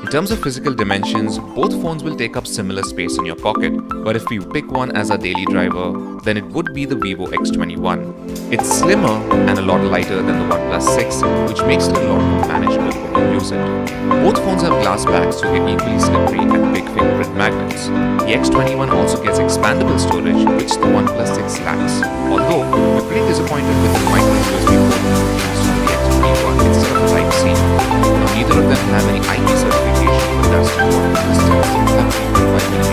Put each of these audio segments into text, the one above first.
terms of physical dimensions, both phones will take up similar space in your pocket, but if we pick one as our daily driver, then it would be the Vivo X21. It's slimmer and a lot lighter than the Oneplus 6, which makes it a lot more manageable when you use it. Both phones have glass backs to get equally slippery and big fingerprint magnets. The X21 also gets expandable storage, which the Oneplus 6 lacks. Although, we're pretty disappointed with the micro USB port used on the X21 instead of Type-C. Now, neither of them have any IP certification, but that's important to the 3.5mm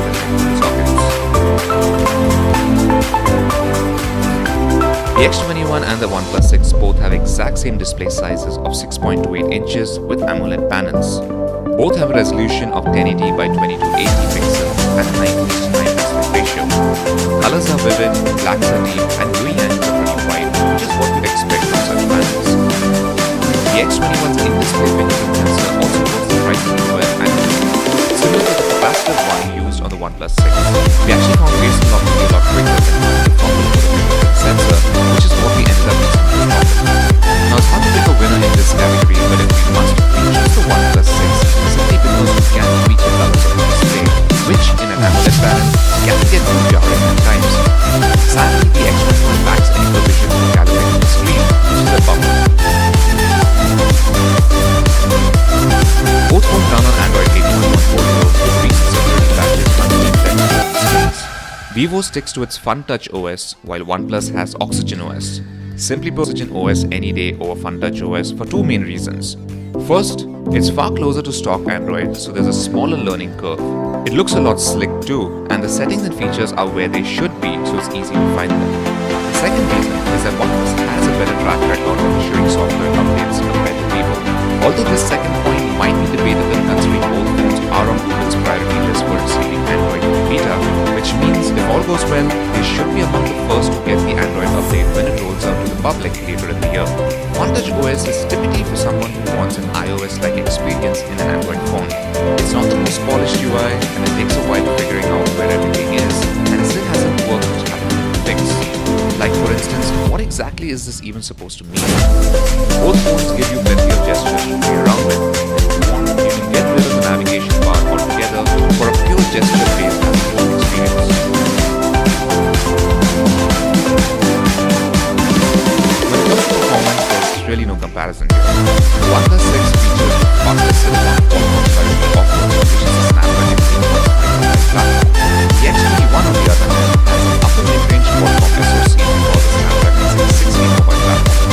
sockets. The X21 and the Oneplus 6 both have exact same display sizes of 6.28 inches with AMOLED panels. Both have a resolution of 1080 by 2280 pixels and a 9:9 aspect ratio. Colors are vivid, blacks are deep, and viewing angles are pretty wide, which is what you'd expect from such panels. The X21's in-display fingerprint sensor also works the right firmware and similar to the capacitive one used on the Oneplus 6. We actually found face unlocking a lot quicker than the fingerprint sensor, which is what we ended up using for the problem. Now it's hard to pick a winner in this category, but if we must, we choose the Oneplus 6 simply because we can reach the colors of the display, which in an AMOLED panel can get too jarring at times. Sadly, the X21 lacks any provision for calibrating the screen, which is a bummer. Both phones run on Android 8.1.4 with recent security patches underneath screens. Vivo sticks to its FunTouch OS, while OnePlus has Oxygen OS. Simply put, Oxygen OS any day over FunTouch OS for two main reasons. First, it's far closer to stock Android, so there's a smaller learning curve. It looks a lot slick too, and the settings and features are where they should be, so it's easy to find them. The second reason is that OnePlus has a better track record of ensuring software updates compared to Vivo. Although this second point might be debatable considering both phones are on Google's priority list for receiving Android beta, which means if all goes well, they should be among the first to get the Android update when it rolls out to the public later in the year. FunTouch OS is typically for someone who wants an iOS-like experience in an Android phone. It's not the most polished UI, and it takes a while figuring out where everything is, and it still hasn't worked which haven't been fixed. Like for instance, what exactly is this even supposed to mean? Both phones give you plenty of gestures to play around with. If you want, you can get rid of the navigation bar altogether for a pure gesture-based phone experience. When it comes to performance, there's really no comparison here. The Oneplus 6 features the fastest silicon quad-core processor, which is a Snapdragon 855 platform. The X21 on the other hand has an upper mid-range quad-core SoC for the Snapdragon 660 mobile platform.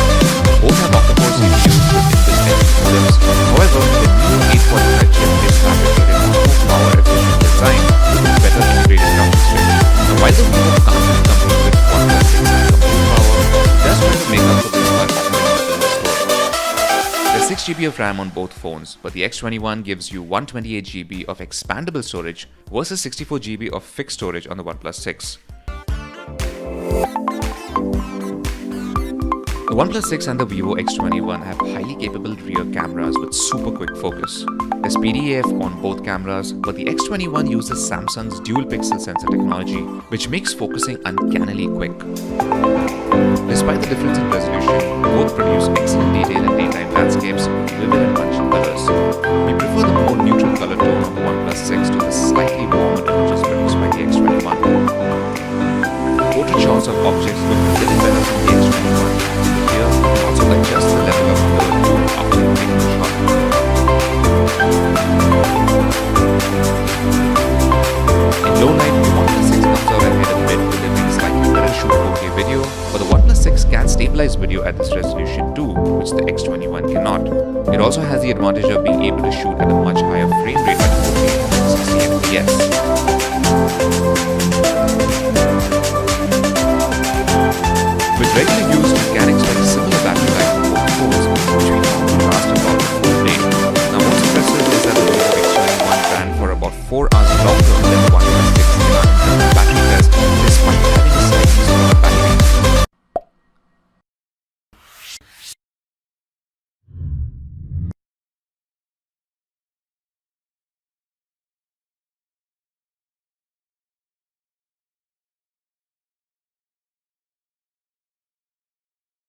Both have octa-core CPUs with inbuilt modems. However, the new 845 chip is fabricated with more power-efficient design with a better integrated graphics chip. Now, while the Vivo can't compete with Oneplus 6 in compute power, it does try to make up for this by offering a full storage. There's 6GB of RAM on both phones, but the X21 gives you 128GB of expandable storage versus 64GB of fixed storage on the Oneplus 6. The OnePlus 6 and the Vivo X21 have highly capable rear cameras with super quick focus. There's PDAF on both cameras, but the X21 uses Samsung's dual pixel sensor technology, which makes focusing uncannily quick. Despite the difference in resolution, both produce excellent detail in daytime landscapes with vivid and punchy colors. We prefer the more neutral color tone of the OnePlus 6 to the slightly warmer images produced by the X21. Portrait shots of objects look a little better from the X21. Here, also adjust the level of blur too after taking the shot. In low light, the OnePlus 6 comes out ahead a bit, delivering slightly better shoot 4K video, but the OnePlus 6 can stabilize video at this resolution too, which the X21 cannot. It also has the advantage of being able to shoot at a much higher frame rate at 4K at 60 FPS.